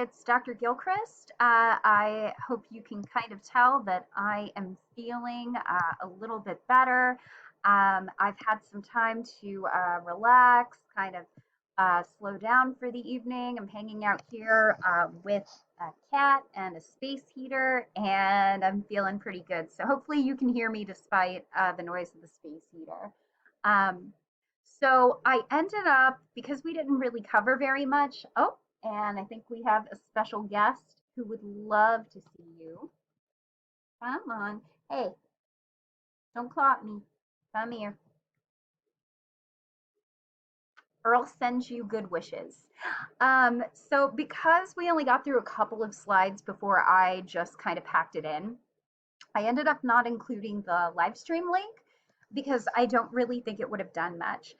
it's Dr. Gilchrist. I hope you can kind of tell that I am feeling a little bit better. I've had some time to relax, kind of slow down for the evening. I'm hanging out here with a cat and a space heater, and I'm feeling pretty good. So hopefully you can hear me despite the noise of the space heater. Um, so I ended up, because we didn't really cover very much. Oh, and I think we have a special guest who would love to see you. Come on. Hey, don't claw at me. Come here. Or I'll send you good wishes. So because we only got through a couple of slides before I just kind of packed it in, I ended up not including the live stream link because I don't really think it would have done much.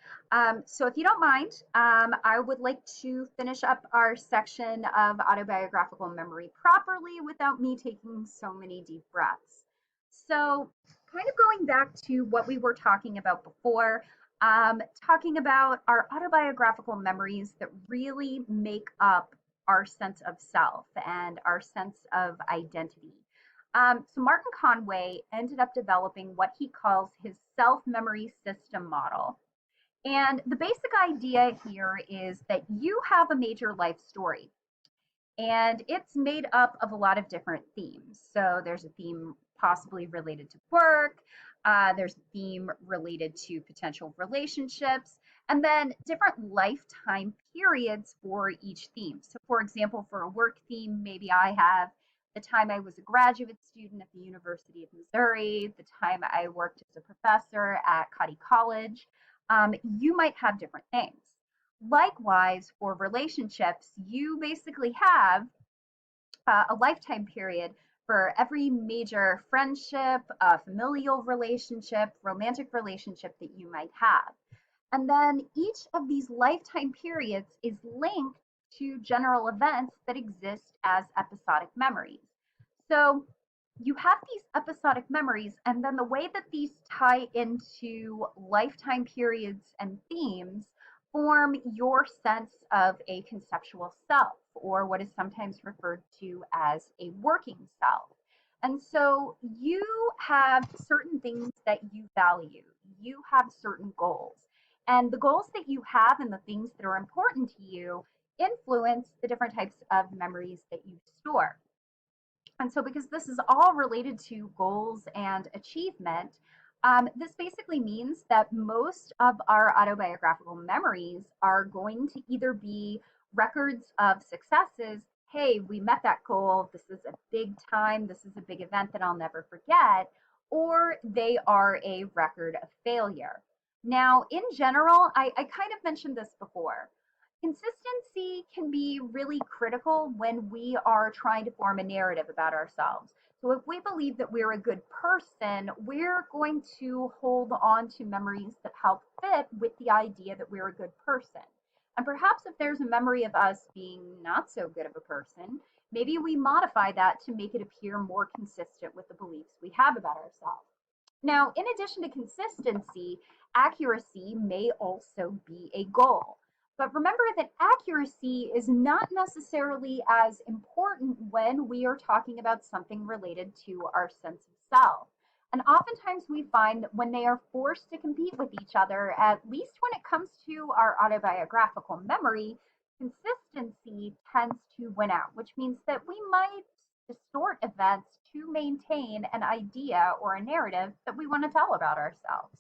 So if you don't mind, I would like to finish up our section of autobiographical memory properly without me taking so many deep breaths. So kind of going back to what we were talking about before, talking about our autobiographical memories that really make up our sense of self and our sense of identity. So Martin Conway ended up developing what he calls his self-memory system model. And the basic idea here is that you have a major life story, and it's made up of a lot of different themes. So there's a theme possibly related to work, there's a theme related to potential relationships, and then different lifetime periods for each theme. So for example, for a work theme, maybe I have the time I was a graduate student at the University of Missouri, the time I worked as a professor at Cuddy College. You might have different things. Likewise, for relationships, you basically have a lifetime period for every major friendship, familial relationship, romantic relationship that you might have. And then each of these lifetime periods is linked to general events that exist as episodic memories. So you have these episodic memories, and then the way that these tie into lifetime periods and themes form your sense of a conceptual self, or what is sometimes referred to as a working self. And so you have certain things that you value, you have certain goals. And the goals that you have and the things that are important to you influence the different types of memories that you store. And so, because this is all related to goals and achievement, this basically means that most of our autobiographical memories are going to either be records of successes. Hey, we met that goal. This is a big time. This is a big event that I'll never forget. Or they are a record of failure. Now, in general, I kind of mentioned this before. Consistency can be really critical when we are trying to form a narrative about ourselves. So if we believe that we're a good person, we're going to hold on to memories that help fit with the idea that we're a good person. And perhaps if there's a memory of us being not so good of a person, maybe we modify that to make it appear more consistent with the beliefs we have about ourselves. Now, in addition to consistency, accuracy may also be a goal. But remember that accuracy is not necessarily as important when we are talking about something related to our sense of self. And oftentimes we find that when they are forced to compete with each other, at least when it comes to our autobiographical memory, consistency tends to win out, which means that we might distort events to maintain an idea or a narrative that we want to tell about ourselves.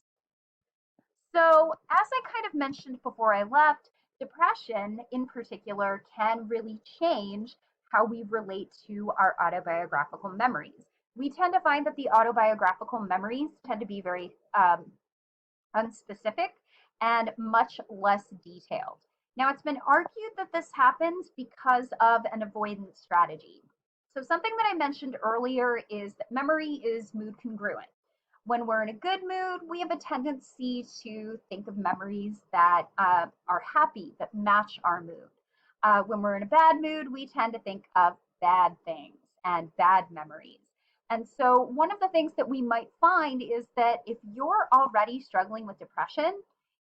So, as I kind of mentioned before I left, depression in particular can really change how we relate to our autobiographical memories. We tend to find that the autobiographical memories tend to be very unspecific and much less detailed. Now, it's been argued that this happens because of an avoidance strategy. So, something that I mentioned earlier is that memory is mood congruent. When we're in a good mood, we have a tendency to think of memories that are happy, that match our mood. When we're in a bad mood, we tend to think of bad things and bad memories. And so, one of the things that we might find is that if you're already struggling with depression,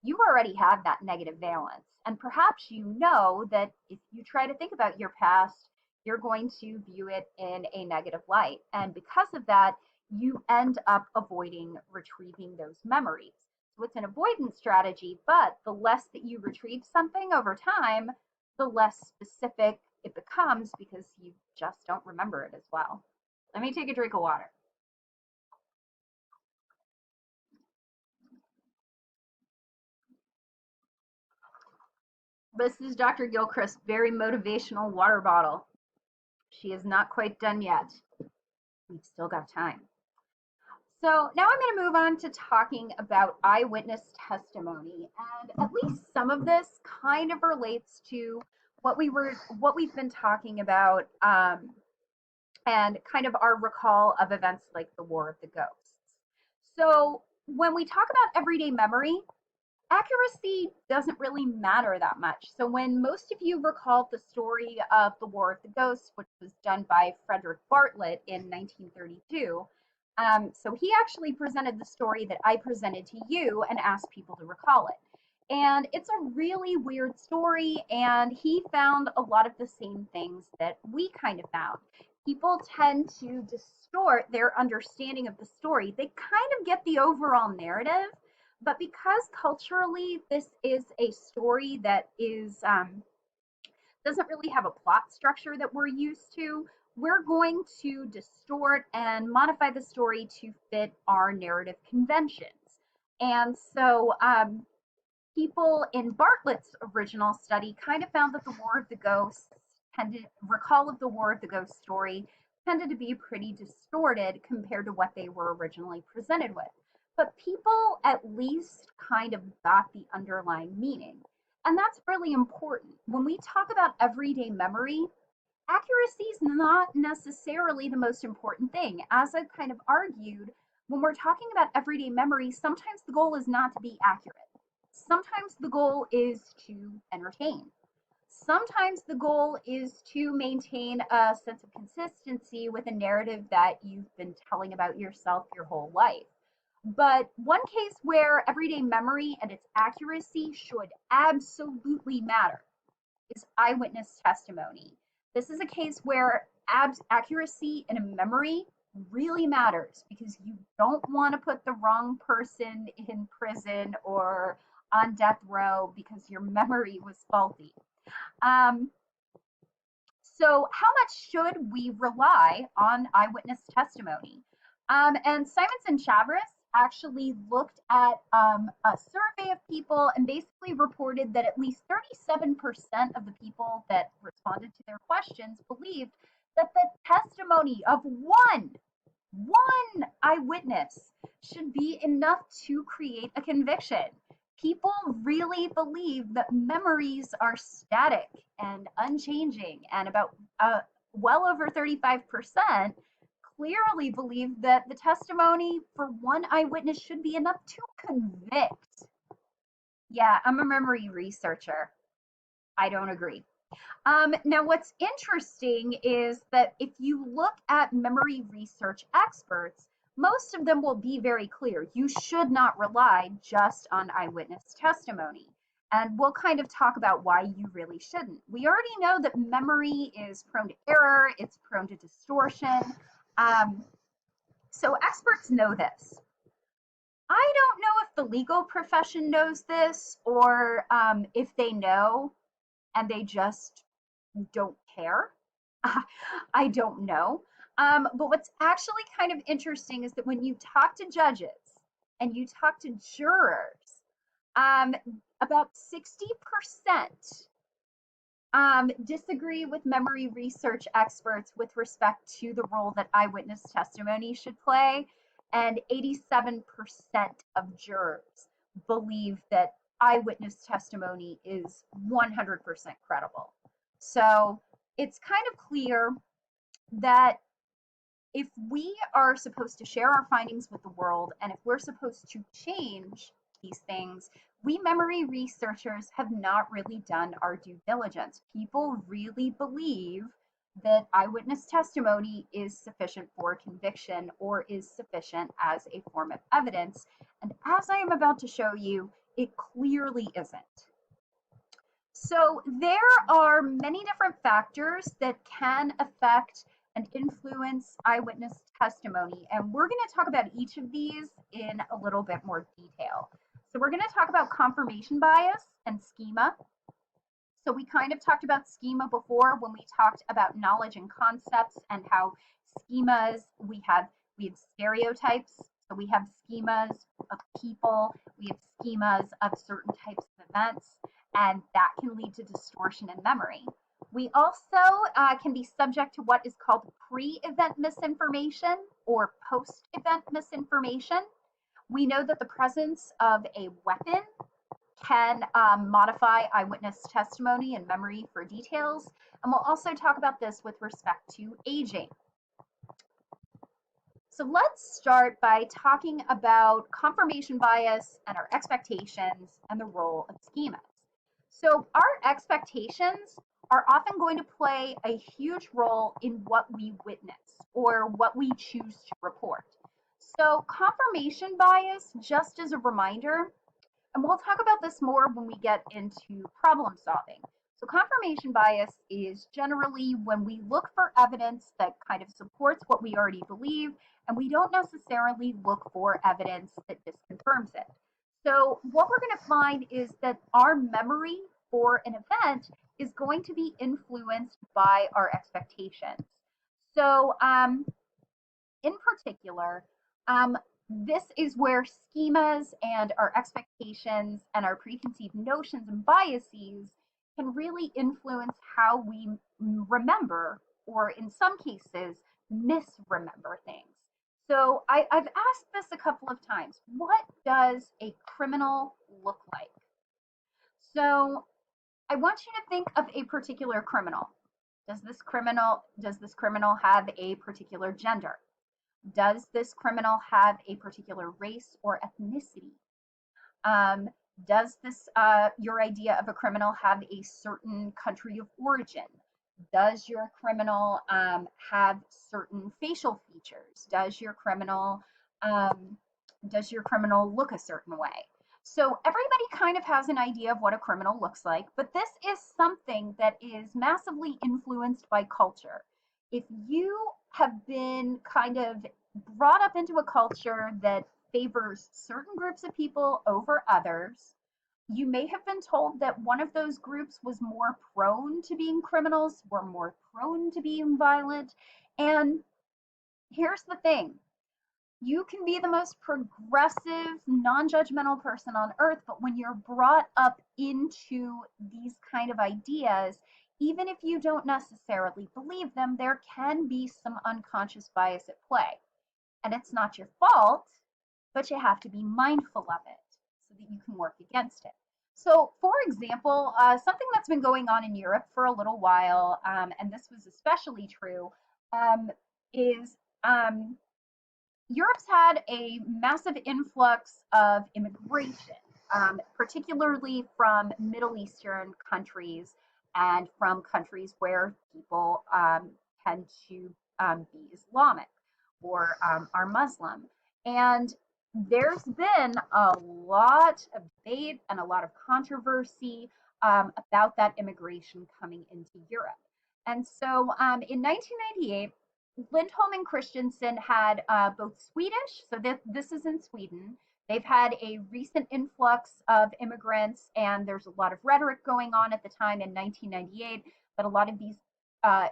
you already have that negative valence. And perhaps you know that if you try to think about your past, you're going to view it in a negative light. And because of that, you end up avoiding retrieving those memories. So it's an avoidance strategy, but the less that you retrieve something over time, the less specific it becomes because you just don't remember it as well. Let me take a drink of water. This is Dr. Gilchrist's very motivational water bottle. She is not quite done yet. We've still got time. So now I'm going to move on to talking about eyewitness testimony, and at least some of this kind of relates to what we've been talking about, and kind of our recall of events like the War of the Ghosts. So when we talk about everyday memory, accuracy doesn't really matter that much. So when most of you recall the story of the War of the Ghosts, which was done by Frederick Bartlett in 1932, so he actually presented the story that I presented to you and asked people to recall it. And it's a really weird story, and he found a lot of the same things that we kind of found. People tend to distort their understanding of the story. They kind of get the overall narrative, but because culturally this is a story that is doesn't really have a plot structure that we're used to, we're going to distort and modify the story to fit our narrative conventions. And so people in Bartlett's original study kind of found that the War of the Ghosts recall of the War of the Ghosts story tended to be pretty distorted compared to what they were originally presented with. But people at least kind of got the underlying meaning. And that's really important. When we talk about everyday memory, accuracy is not necessarily the most important thing. As I've kind of argued, when we're talking about everyday memory, sometimes the goal is not to be accurate. Sometimes the goal is to entertain. Sometimes the goal is to maintain a sense of consistency with a narrative that you've been telling about yourself your whole life. But one case where everyday memory and its accuracy should absolutely matter is eyewitness testimony. This is a case where accuracy in a memory really matters because you don't want to put the wrong person in prison or on death row because your memory was faulty. Um, so how much should we rely on eyewitness testimony? And Simons and Chavris actually looked at a survey of people and basically reported that at least 37% of the people that responded to their questions believed that the testimony of one eyewitness should be enough to create a conviction. People really believe that memories are static and unchanging, and about well over 35% clearly believe that the testimony for one eyewitness should be enough to convict. Yeah, I'm a memory researcher. I don't agree. Now, what's interesting is that if you look at memory research experts, most of them will be very clear. You should not rely just on eyewitness testimony. And we'll kind of talk about why you really shouldn't. We already know that memory is prone to error, it's prone to distortion. So experts know this. I don't know if the legal profession knows this or if they know and they just don't care. I don't know. But what's actually kind of interesting is that when you talk to judges and you talk to jurors, about 60% disagree with memory research experts with respect to the role that eyewitness testimony should play, and 87% of jurors believe that eyewitness testimony is 100% credible. So it's kind of clear that if we are supposed to share our findings with the world and if we're supposed to change these things, we memory researchers have not really done our due diligence. People really believe that eyewitness testimony is sufficient for conviction or is sufficient as a form of evidence. And as I am about to show you, it clearly isn't. So there are many different factors that can affect and influence eyewitness testimony, and we're going to talk about each of these in a little bit more detail. So we're going to talk about confirmation bias and schema. So we kind of talked about schema before when we talked about knowledge and concepts and how schemas, we have stereotypes. So we have schemas of people, we have schemas of certain types of events, and that can lead to distortion in memory. We also can be subject to what is called pre-event misinformation or post-event misinformation. We know that the presence of a weapon can modify eyewitness testimony and memory for details. And we'll also talk about this with respect to aging. So let's start by talking about confirmation bias and our expectations and the role of schemas. So our expectations are often going to play a huge role in what we witness or what we choose to report. So confirmation bias, just as a reminder, and we'll talk about this more when we get into problem solving. So confirmation bias is generally when we look for evidence that kind of supports what we already believe, and we don't necessarily look for evidence that disconfirms it. So what we're going to find is that our memory for an event is going to be influenced by our expectations. So in particular, this is where schemas and our expectations and our preconceived notions and biases can really influence how we remember, or in some cases, misremember things. So I've asked this a couple of times. What does a criminal look like? So I want you to think of a particular criminal. Does this criminal have a particular gender? Does this criminal have a particular race or ethnicity? Um, does your idea of a criminal have a certain country of origin? Does your criminal have certain facial features? Um, does your criminal look a certain way? So everybody kind of has an idea of what a criminal looks like, but this is something that is massively influenced by culture. If you have been kind of brought up into a culture that favors certain groups of people over others, you may have been told that one of those groups was more prone to being criminals, were more prone to being violent. And here's the thing, you can be the most progressive, non judgmental person on earth, but when you're brought up into these kind of ideas, even if you don't necessarily believe them, there can be some unconscious bias at play. And it's not your fault, but you have to be mindful of it so that you can work against it. So, for example, something that's been going on in Europe for a little while, and this was especially true, is Europe's had a massive influx of immigration, particularly from Middle Eastern countries and from countries where people tend to be Islamic or are Muslim. And there's been a lot of debate and a lot of controversy about that immigration coming into Europe. And so in 1998, Lindholm and Christensen had both Swedish, so this is in Sweden. They've had a recent influx of immigrants, and there's a lot of rhetoric going on at the time in 1998, but a lot of these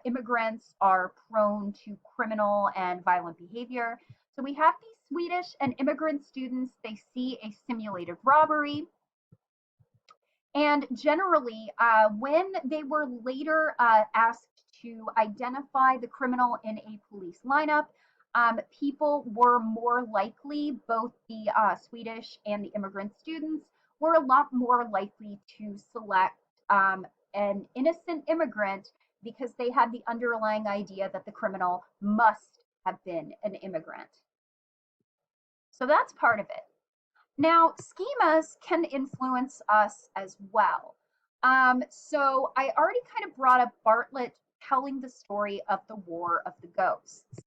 immigrants are prone to criminal and violent behavior. So we have these Swedish and immigrant students, they see a simulated robbery. And generally, when they were later asked to identify the criminal in a police lineup, people were more likely, both the Swedish and the immigrant students, were a lot more likely to select an innocent immigrant because they had the underlying idea that the criminal must have been an immigrant. So that's part of it. Now, schemas can influence us as well. So I already kind of brought up Bartlett telling the story of the War of the Ghosts.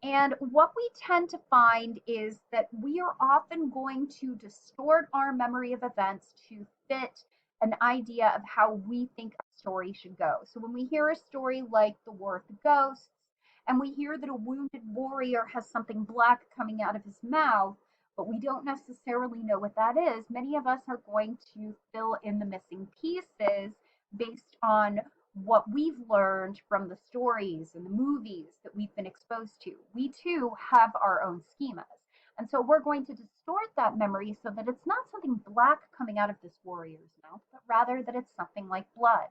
And what we tend to find is that we are often going to distort our memory of events to fit an idea of how we think a story should go. So when we hear a story like The War of the Ghosts, and we hear that a wounded warrior has something black coming out of his mouth, but we don't necessarily know what that is, many of us are going to fill in the missing pieces based on what we've learned from the stories and the movies that we've been exposed to. We too have our own schemas. And so we're going to distort that memory so that it's not something black coming out of this warrior's mouth, but rather that it's something like blood.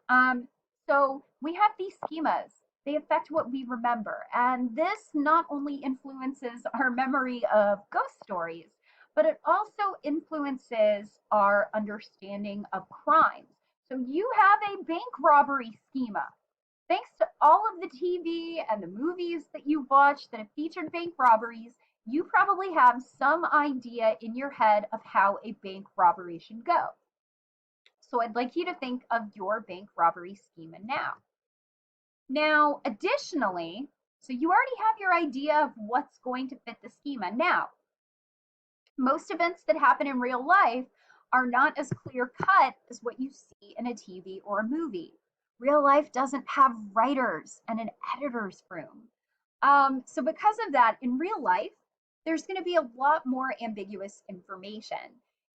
Um, so we have these schemas. They affect what we remember. And this not only influences our memory of ghost stories, but it also influences our understanding of crimes. So you have a bank robbery schema. Thanks to all of the TV and the movies that you've watched that have featured bank robberies, you probably have some idea in your head of how a bank robbery should go. So I'd like you to think of your bank robbery schema now. Now, additionally, so you already have your idea of what's going to fit the schema. Now, most events that happen in real life are not as clear cut as what you see in a TV or a movie. Real life doesn't have writers and an editor's room. So because of that, in real life, there's going to be a lot more ambiguous information.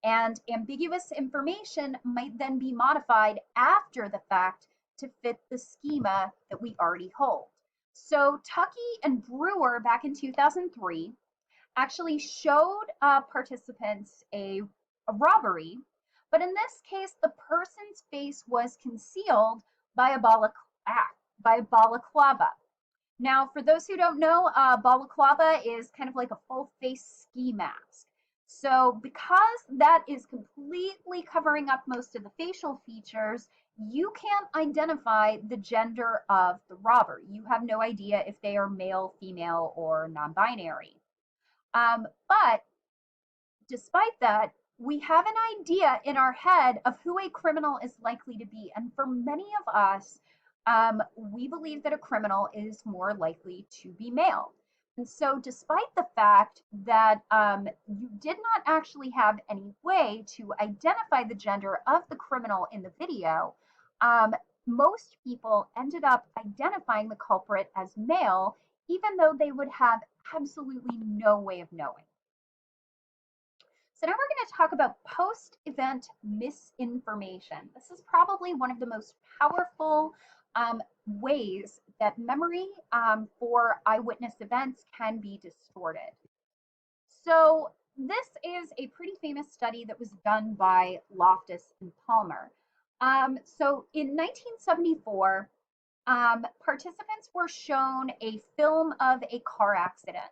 And ambiguous information might then be modified after the fact to fit the schema that we already hold. So Tuckey and Brewer back in 2003 actually showed participants a robbery, but in this case, the person's face was concealed by a balaclava. Now, for those who don't know, balaclava is kind of like a full face ski mask. So because that is completely covering up most of the facial features, you can't identify the gender of the robber. You have no idea if they are male, female, or non-binary. But despite that, we have an idea in our head of who a criminal is likely to be. And for many of us, we believe that a criminal is more likely to be male. And so despite the fact that you did not actually have any way to identify the gender of the criminal in the video, most people ended up identifying the culprit as male, even though they would have absolutely no way of knowing. So now we're going to talk about post-event misinformation. This is probably one of the most powerful ways that memory for eyewitness events can be distorted. So this is a pretty famous study that was done by Loftus and Palmer. So in 1974, participants were shown a film of a car accident.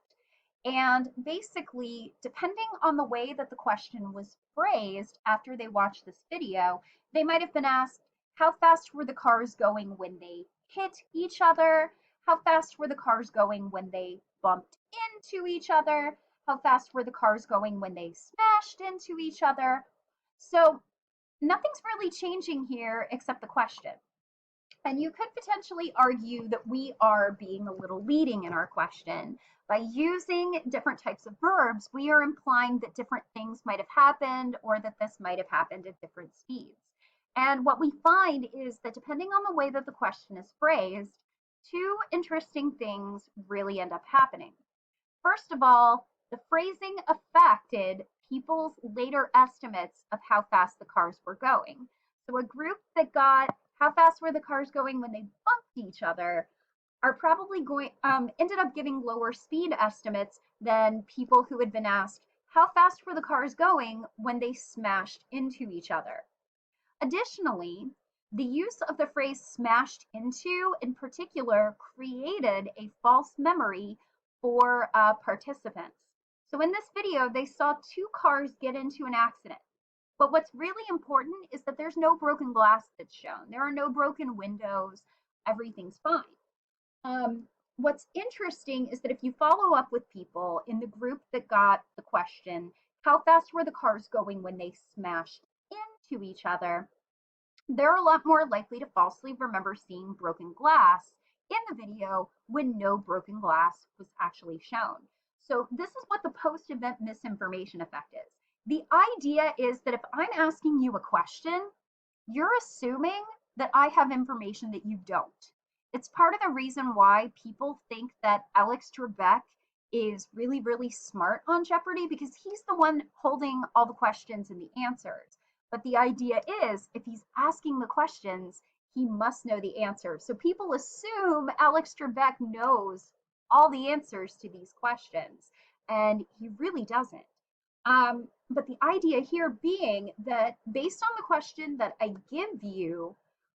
And basically, depending on the way that the question was phrased after they watched this video, they might have been asked, how fast were the cars going when they hit each other? How fast were the cars going when they bumped into each other? How fast were the cars going when they smashed into each other? So nothing's really changing here except the question. And you could potentially argue that we are being a little leading in our question. By using different types of verbs, we are implying that different things might have happened or that this might have happened at different speeds. And what we find is that depending on the way that the question is phrased, two interesting things really end up happening. First of all, the phrasing affected people's later estimates of how fast the cars were going. So a group that got how fast were the cars going when they bumped each other are probably ended up giving lower speed estimates than people who had been asked how fast were the cars going when they smashed into each other. Additionally, the use of the phrase smashed into in particular created a false memory for participants. So in this video, they saw two cars get into an accident. But what's really important is that there's no broken glass that's shown. There are no broken windows. Everything's fine. What's interesting is that if you follow up with people in the group that got the question, how fast were the cars going when they smashed into each other, they're a lot more likely to falsely remember seeing broken glass in the video when no broken glass was actually shown. So this is what the post-event misinformation effect is. The idea is that if I'm asking you a question you're assuming that I have information that you don't. It's part of the reason why people think that Alex Trebek is really, really smart on Jeopardy because he's the one holding all the questions and the answers. But the idea is if he's asking the questions, he must know the answers. So people assume Alex Trebek knows all the answers to these questions, and he really doesn't. But the idea here being that based on the question that I give you,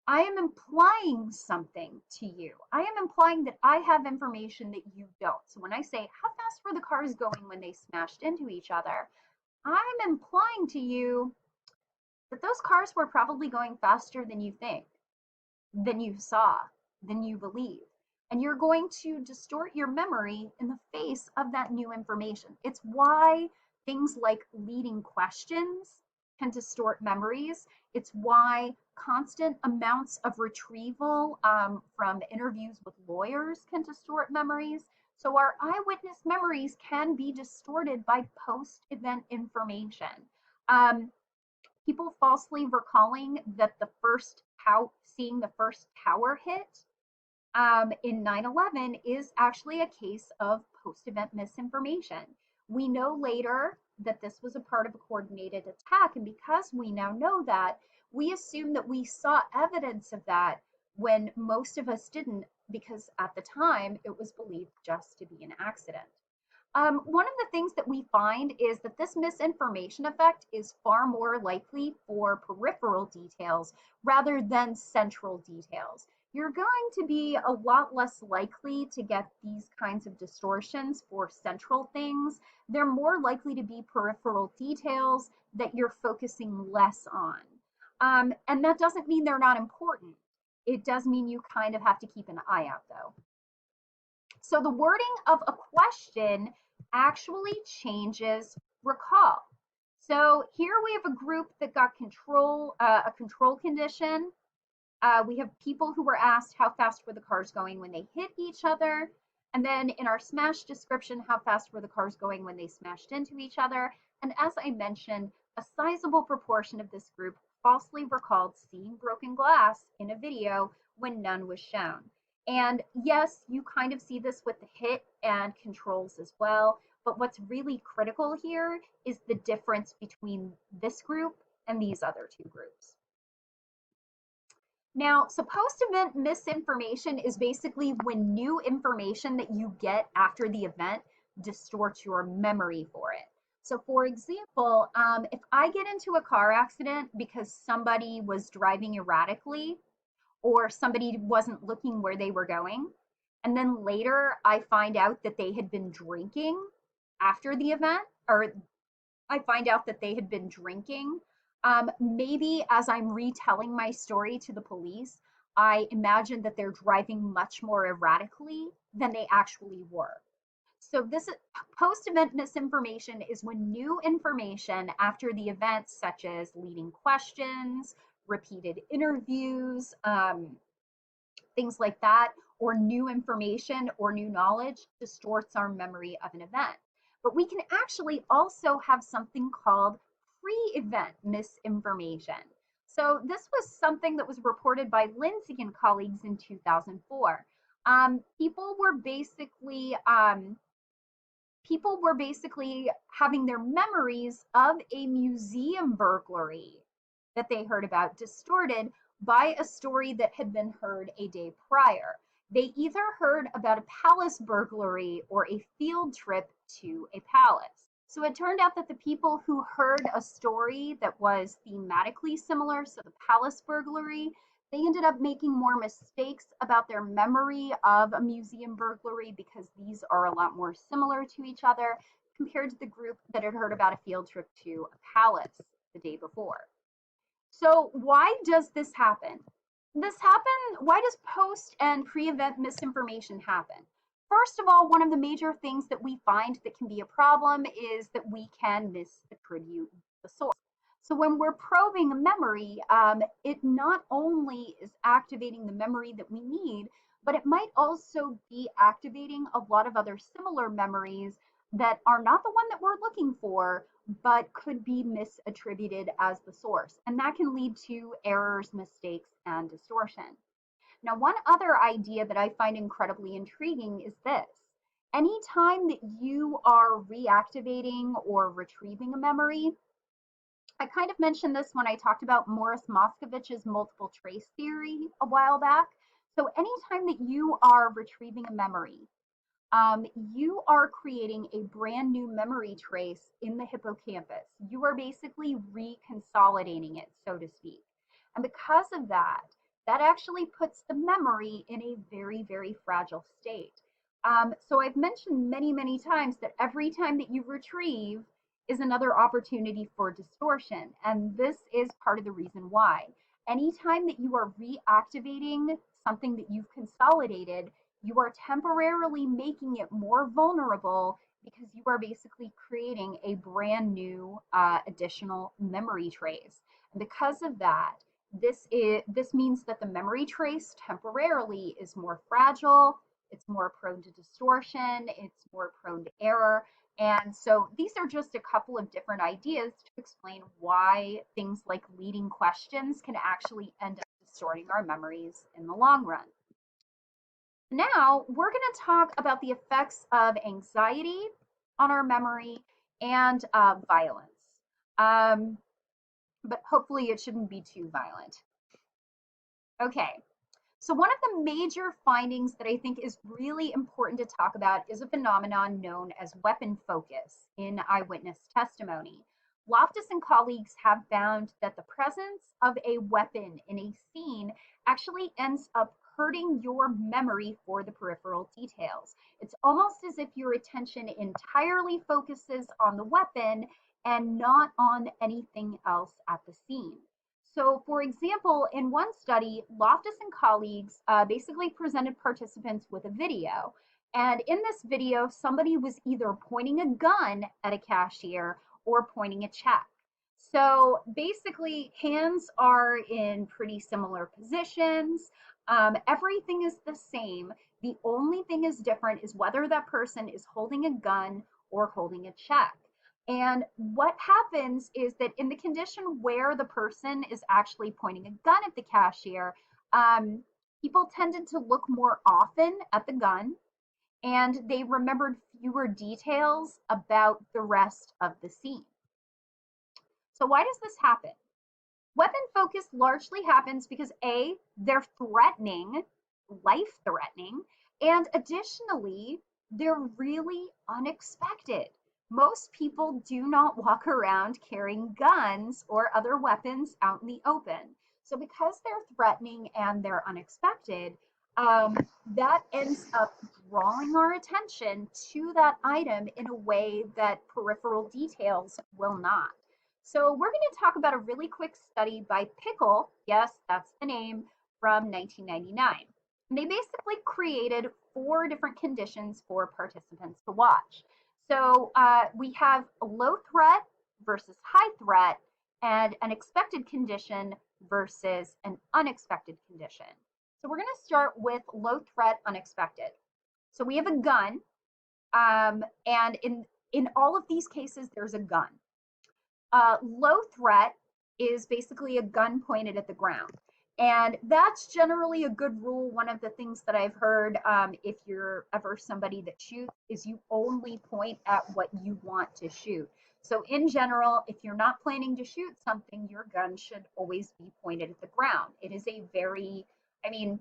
I am implying something to you. I am implying that I have information that you don't. So when I say, how fast were the cars going when they smashed into each other? I'm implying to you that those cars were probably going faster than you think, than you saw, than you believe. And you're going to distort your memory in the face of that new information. It's why things like leading questions can distort memories. It's why constant amounts of retrieval from interviews with lawyers can distort memories. So our eyewitness memories can be distorted by post-event information. Um, People falsely recalling that seeing the first tower hit in 9/11 is actually a case of post-event misinformation. We know later that this was a part of a coordinated attack, and because we now know that, we assume that we saw evidence of that when most of us didn't, because at the time it was believed just to be an accident. One of the things that we find is that this misinformation effect is far more likely for peripheral details rather than central details. You're going to be a lot less likely to get these kinds of distortions for central things. They're more likely to be peripheral details that you're focusing less on. And that doesn't mean they're not important. It does mean you kind of have to keep an eye out, though. So the wording of a question actually changes recall. So here we have a group that got a control condition. We have people who were asked how fast were the cars going when they hit each other. And then in our smash description, how fast were the cars going when they smashed into each other. And as I mentioned, a sizable proportion of this group falsely recalled seeing broken glass in a video when none was shown. And yes, you kind of see this with the hit and controls as well. But what's really critical here is the difference between this group and these other two groups. Now, so post-event misinformation is basically when new information that you get after the event distorts your memory for it. So for example, if I get into a car accident because somebody was driving erratically or somebody wasn't looking where they were going, and then later I find out that they had been drinking after the event, or I find out that they had been drinking. Maybe as I'm retelling my story to the police, I imagine that they're driving much more erratically than they actually were. So this post-event misinformation is when new information after the event, such as leading questions, repeated interviews, things like that, or new information or new knowledge distorts our memory of an event. But we can actually also have something called pre-event misinformation. So this was something that was reported by Lindsay and colleagues in 2004. People were basically having their memories of a museum burglary that they heard about distorted by a story that had been heard a day prior. They either heard about a palace burglary or a field trip to a palace. So it turned out that the people who heard a story that was thematically similar, so the palace burglary, they ended up making more mistakes about their memory of a museum burglary because these are a lot more similar to each other compared to the group that had heard about a field trip to a palace the day before. So why does this happen? Why does post and pre-event misinformation happen? First of all, one of the major things that we find that can be a problem is that we can misattribute the source. So when we're probing a memory, it not only is activating the memory that we need, but it might also be activating a lot of other similar memories that are not the one that we're looking for, but could be misattributed as the source. And that can lead to errors, mistakes, and distortion. Now, one other idea that I find incredibly intriguing is this. Anytime that you are reactivating or retrieving a memory, I kind of mentioned this when I talked about Morris Moscovich's multiple trace theory a while back. So anytime that you are retrieving a memory, you are creating a brand new memory trace in the hippocampus. You are basically reconsolidating it, so to speak. And because of that, that actually puts the memory in a very, very fragile state. So I've mentioned many, many times that every time that you retrieve is another opportunity for distortion. And this is part of the reason why. Anytime that you are reactivating something that you've consolidated, you are temporarily making it more vulnerable because you are basically creating a brand new additional memory trace. And because of that, this means that the memory trace temporarily is more fragile, it's more prone to distortion, it's more prone to error. And so these are just a couple of different ideas to explain why things like leading questions can actually end up distorting our memories in the long run. Now, we're going to talk about the effects of anxiety on our memory and violence. Um, but hopefully, it shouldn't be too violent. Okay, so one of the major findings that I think is really important to talk about is a phenomenon known as weapon focus in eyewitness testimony. Loftus and colleagues have found that the presence of a weapon in a scene actually ends up hurting your memory for the peripheral details. It's almost as if your attention entirely focuses on the weapon and not on anything else at the scene. So, for example, in one study, Loftus and colleagues basically presented participants with a video. And in this video, somebody was either pointing a gun at a cashier or pointing a check. So basically, hands are in pretty similar positions. Everything is the same. The only thing is different is whether that person is holding a gun or holding a check. And what happens is that in the condition where the person is actually pointing a gun at the cashier, people tended to look more often at the gun and they remembered fewer details about the rest of the scene. So, why does this happen? Weapon focus largely happens because A, they're threatening, life threatening, and additionally, they're really unexpected. Most people do not walk around carrying guns or other weapons out in the open. So, because they're threatening and they're unexpected, that ends up drawing our attention to that item in a way that peripheral details will not. So we're going to talk about a really quick study by Pickel, yes, that's the name, from 1999. And they basically created 4 different conditions for participants to watch. So we have a low threat versus high threat and an expected condition versus an unexpected condition. So we're going to start with low threat, unexpected. So we have a gun, and in all of these cases, there's a gun. Low threat is basically a gun pointed at the ground. And that's generally a good rule. One of the things that I've heard, if you're ever somebody that shoots, is you only point at what you want to shoot. So in general, if you're not planning to shoot something, your gun should always be pointed at the ground. It is a very, I mean,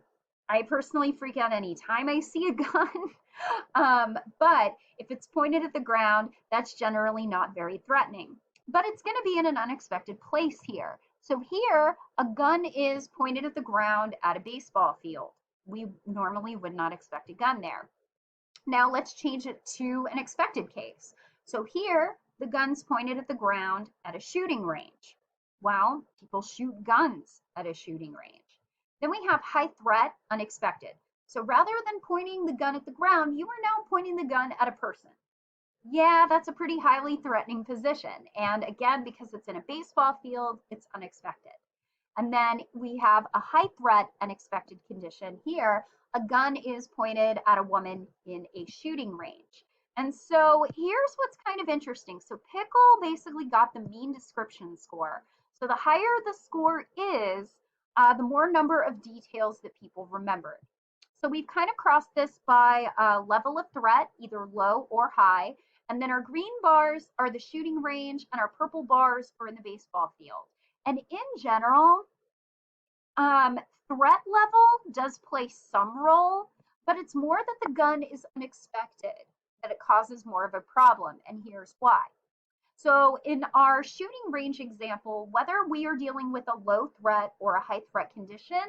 I personally freak out anytime I see a gun. But if it's pointed at the ground, that's generally not very threatening. But it's going to be in an unexpected place here. So here, a gun is pointed at the ground at a baseball field. We normally would not expect a gun there. Now let's change it to an expected case. So here, the gun's pointed at the ground at a shooting range. Well, people shoot guns at a shooting range. Then we have high threat, unexpected. So rather than pointing the gun at the ground, you are now pointing the gun at a person. Yeah, that's a pretty highly threatening position. And again, because it's in a baseball field, it's unexpected. And then we have a high threat unexpected condition here. A gun is pointed at a woman in a shooting range. And so here's what's kind of interesting. So Pickel basically got the mean description score. So the higher the score is, the more number of details that people remembered. So we've kind of crossed this by level of threat, either low or high. And then our green bars are the shooting range, and our purple bars are in the baseball field. And in general, um, threat level does play some role, but it's more that the gun is unexpected, that it causes more of a problem. And here's why. So in our shooting range example, whether we are dealing with a low threat or a high threat condition,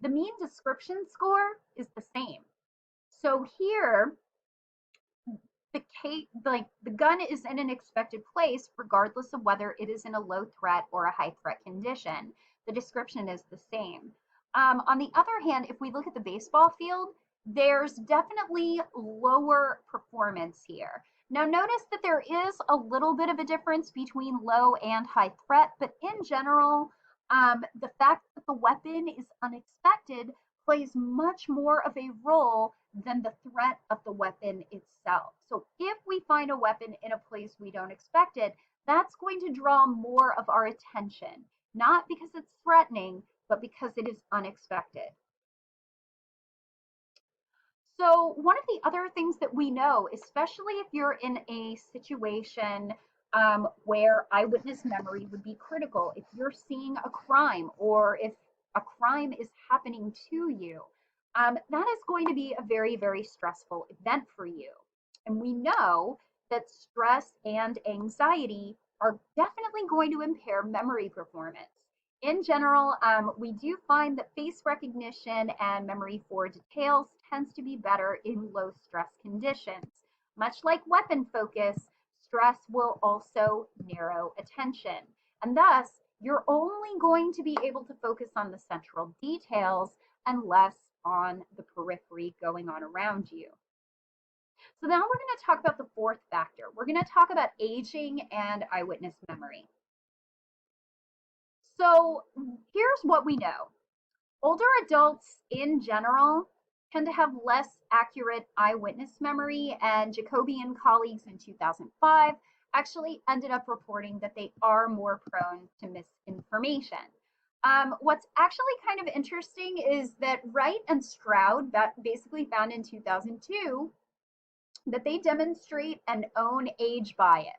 the mean description score is the same. So here, the gun is in an expected place regardless of whether it is in a low threat or a high threat condition. The description is the same. On the other hand, if we look at the baseball field, there's definitely lower performance here. Now notice that there is a little bit of a difference between low and high threat, but in general, the fact that the weapon is unexpected plays much more of a role than the threat of the weapon itself. So if we find a weapon in a place we don't expect it, that's going to draw more of our attention, not because it's threatening, but because it is unexpected. So one of the other things that we know, especially if you're in a situation where eyewitness memory would be critical, if you're seeing a crime or if a crime is happening to you, that is going to be a very, very stressful event for you. And we know that stress and anxiety are definitely going to impair memory performance. In general, we do find that face recognition and memory for details tends to be better in low stress conditions. Much like weapon focus, stress will also narrow attention. And thus, you're only going to be able to focus on the central details and less on the periphery going on around you. So now we're going to talk about the fourth factor. We're going to talk about aging and eyewitness memory. So here's what we know. Older adults in general tend to have less accurate eyewitness memory, and Jacoby and colleagues in 2005 actually ended up reporting that they are more prone to misinformation. What's actually kind of interesting is that Wright and Stroud basically found in 2002 that they demonstrate an own age bias.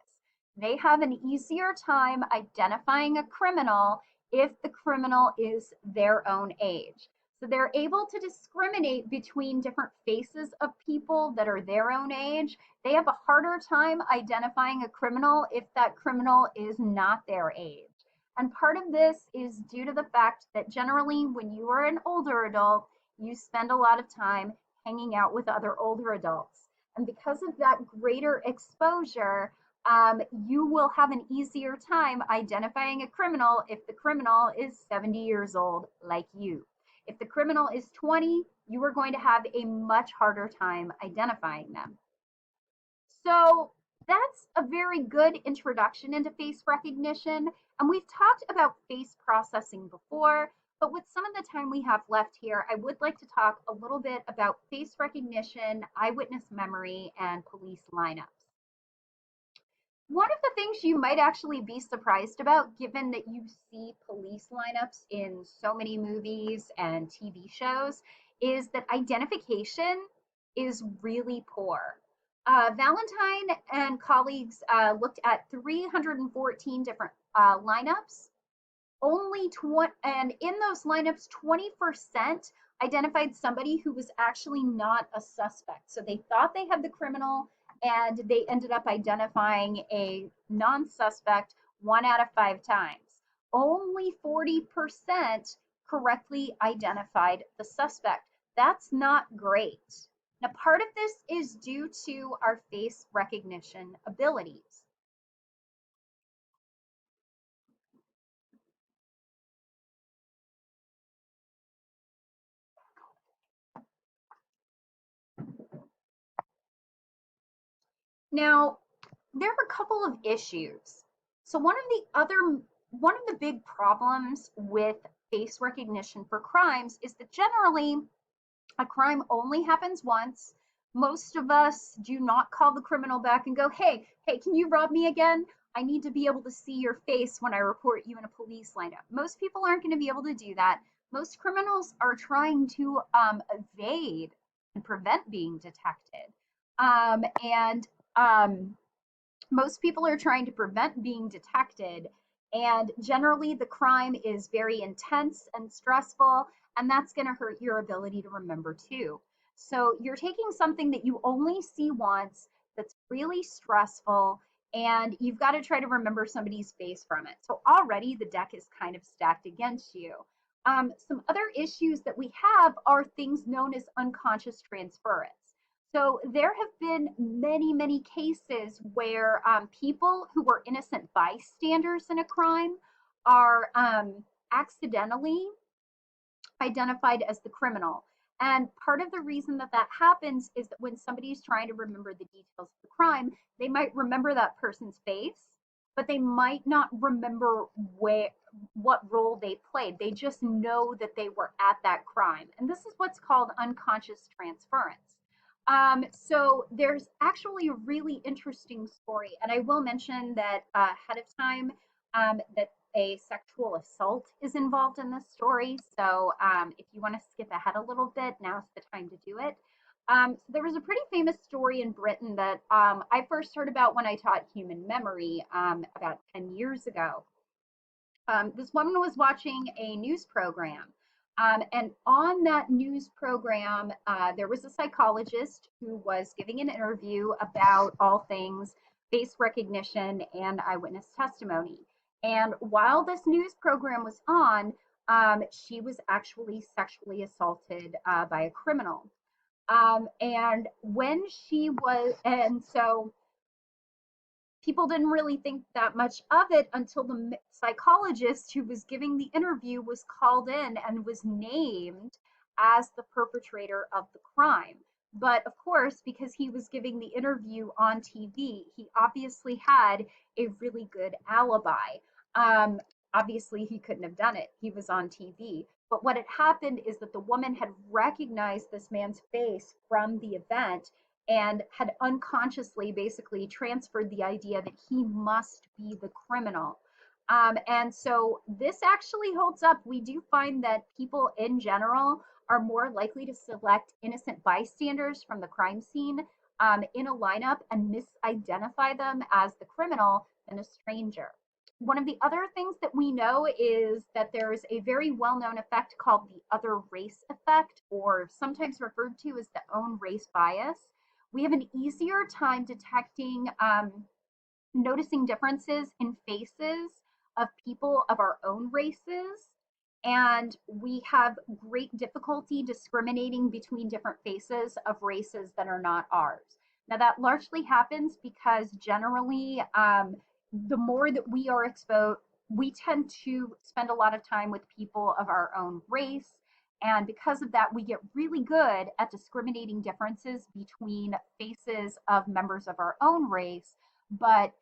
They have an easier time identifying a criminal if the criminal is their own age. So they're able to discriminate between different faces of people that are their own age. They have a harder time identifying a criminal if that criminal is not their age. And part of this is due to the fact that generally when you are an older adult, you spend a lot of time hanging out with other older adults. And because of that greater exposure, you will have an easier time identifying a criminal if the criminal is 70 years old, like you. If the criminal is 20, you are going to have a much harder time identifying them. So that's a very good introduction into face recognition. And we've talked about face processing before, but with some of the time we have left here, I would like to talk a little bit about face recognition, eyewitness memory, and police lineups. One of the things you might actually be surprised about, given that you see police lineups in so many movies and TV shows, is that identification is really poor. Valentine and colleagues looked at 314 different lineups. And in those lineups, 20% identified somebody who was actually not a suspect. So they thought they had the criminal, and they ended up identifying a non-suspect 1 out of 5 times. Only 40% correctly identified the suspect. That's not great. Now, part of this is due to our face recognition abilities. Now, there are a couple of issues. So one of the big problems with face recognition for crimes is that generally a crime only happens once. Most of us do not call the criminal back and go, hey, can you rob me again? I need to be able to see your face when I report you in a police lineup. Most people aren't going to be able to do that. Most criminals are trying to evade and prevent being detected. And most people are trying to prevent being detected. And generally, the crime is very intense and stressful, and that's going to hurt your ability to remember too. So, you're taking something that you only see once that's really stressful, and you've got to try to remember somebody's face from it. So, already the deck is kind of stacked against you. Some other issues that we have are things known as unconscious transference. So there have been many, many cases where people who were innocent bystanders in a crime are accidentally identified as the criminal. And part of the reason that that happens is that when somebody's trying to remember the details of the crime, they might remember that person's face, but they might not remember what role they played. They just know that they were at that crime. And this is what's called unconscious transference. So there's actually a really interesting story, and I will mention that ahead of time that a sexual assault is involved in this story. So if you want to skip ahead a little bit, now's the time to do it. So there was a pretty famous story in Britain that I first heard about when I taught human memory about 10 years ago. This woman was watching a news program. And on that news program, there was a psychologist who was giving an interview about all things face recognition and eyewitness testimony. And while this news program was on, she was actually sexually assaulted by a criminal. And when she was, and so people didn't really think that much of it until the psychologist who was giving the interview was called in and was named as the perpetrator of the crime. But of course, because he was giving the interview on TV, he obviously had a really good alibi. Um, Obviously, he couldn't have done it. He was on TV. But what had happened is that the woman had recognized this man's face from the event and had unconsciously basically transferred the idea that he must be the criminal. And so this actually holds up. We do find that people in general are more likely to select innocent bystanders from the crime scene in a lineup and misidentify them as the criminal than a stranger. One of the other things that we know is that there's a very well known effect called the other race effect, or sometimes referred to as the own race bias. We have an easier time detecting, noticing differences in faces of people of our own races. And we have great difficulty discriminating between different faces of races that are not ours. Now, that largely happens because generally, the more that we are exposed, we tend to spend a lot of time with people of our own race. And because of that, we get really good at discriminating differences between faces of members of our own race. But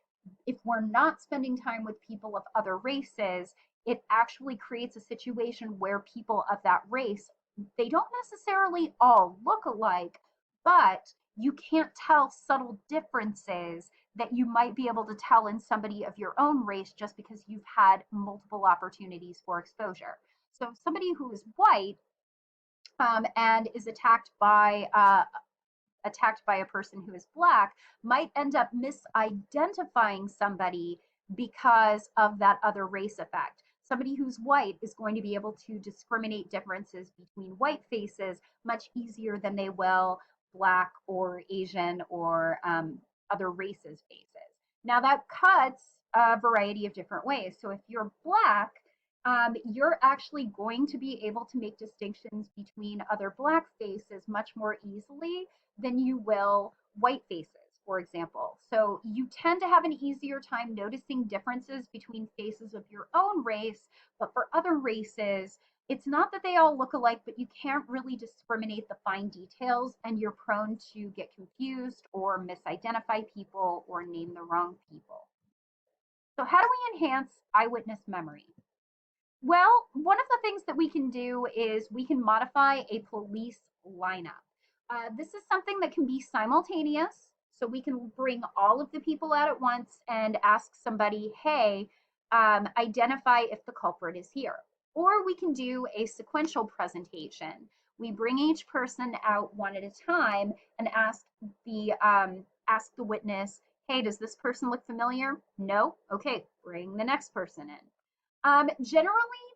if we're not spending time with people of other races, it actually creates a situation where people of that race, they don't necessarily all look alike, but you can't tell subtle differences that you might be able to tell in somebody of your own race just because you've had multiple opportunities for exposure. So somebody who is white and is attacked by a person who is black might end up misidentifying somebody because of that other race effect. Somebody who's white is going to be able to discriminate differences between white faces much easier than they will black or Asian or other races' faces. Now, that cuts a variety of different ways. So, if you're black, you're actually going to be able to make distinctions between other black faces much more easily than you will white faces, for example. So you tend to have an easier time noticing differences between faces of your own race, but for other races, it's not that they all look alike, but you can't really discriminate the fine details, and you're prone to get confused or misidentify people or name the wrong people. So, how do we enhance eyewitness memory? Well, one of the things that we can do is we can modify a police lineup. This is something that can be simultaneous. So we can bring all of the people out at once and ask somebody, hey, identify if the culprit is here. Or we can do a sequential presentation. We bring each person out one at a time and ask the witness, hey, does this person look familiar? No? Okay, bring the next person in. Generally,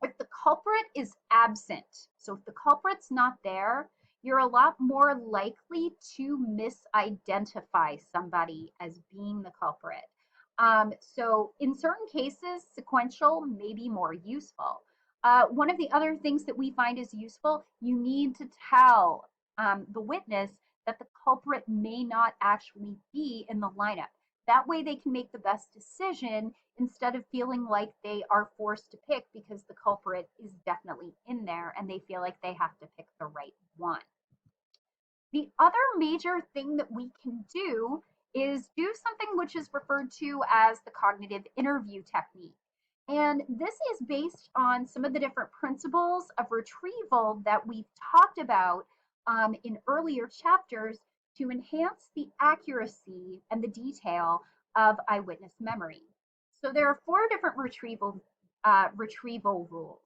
if the culprit is absent, so if the culprit's not there, you're a lot more likely to misidentify somebody as being the culprit. So in certain cases, sequential may be more useful. One of the other things that we find is useful, you need to tell the witness that the culprit may not actually be in the lineup. That way they can make the best decision instead of feeling like they are forced to pick because the culprit is definitely in there and they feel like they have to pick the right one. The other major thing that we can do is do something which is referred to as the cognitive interview technique. And this is based on some of the different principles of retrieval that we've talked about in earlier chapters to enhance the accuracy and the detail of eyewitness memory. So there are four different retrieval rules.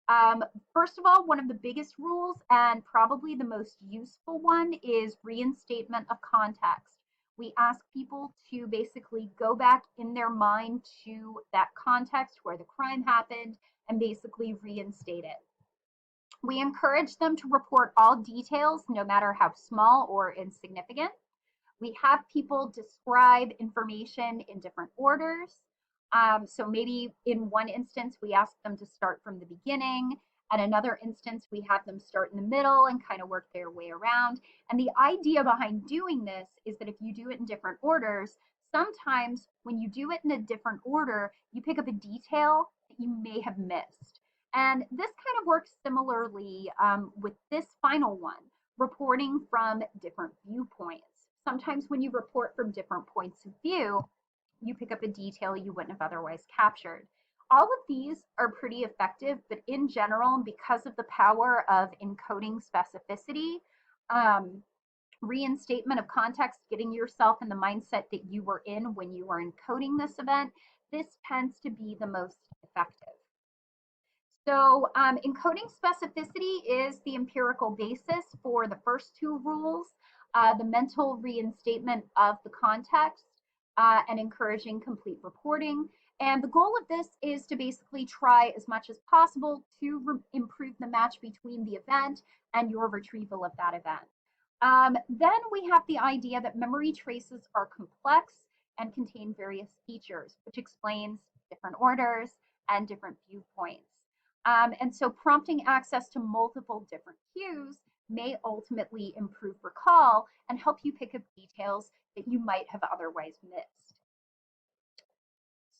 Um, First of all, one of the biggest rules and probably the most useful one is reinstatement of context. We ask people to basically go back in their mind to that context where the crime happened and basically reinstate it. We encourage them to report all details, no matter how small or insignificant. We have people describe information in different orders. So maybe in one instance, we ask them to start from the beginning. At another instance, we have them start in the middle and kind of work their way around. And the idea behind doing this is that if you do it in different orders, sometimes when you do it in a different order, you pick up a detail that you may have missed. And this kind of works similarly with this final one, reporting from different viewpoints. Sometimes when you report from different points of view, you pick up a detail you wouldn't have otherwise captured. All of these are pretty effective, but in general, because of the power of encoding specificity, um, reinstatement of context, getting yourself in the mindset that you were in when you were encoding this event, this tends to be the most effective. So encoding specificity is the empirical basis for the first two rules, the mental reinstatement of the context and encouraging complete reporting. And the goal of this is to basically try as much as possible to improve the match between the event and your retrieval of that event. Then we have the idea that memory traces are complex and contain various features, which explains different orders and different viewpoints. And so prompting access to multiple different cues may ultimately improve recall and help you pick up details that you might have otherwise missed.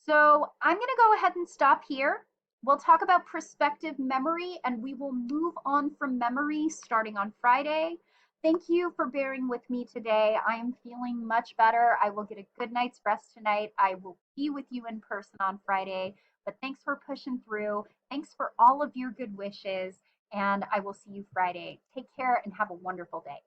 So I'm going to go ahead and stop here. We'll talk about prospective memory and we will move on from memory starting on Friday. Thank you for bearing with me today. I am feeling much better. I will get a good night's rest tonight. I will be with you in person on Friday, but thanks for pushing through. Thanks for all of your good wishes, and I will see you Friday. Take care and have a wonderful day.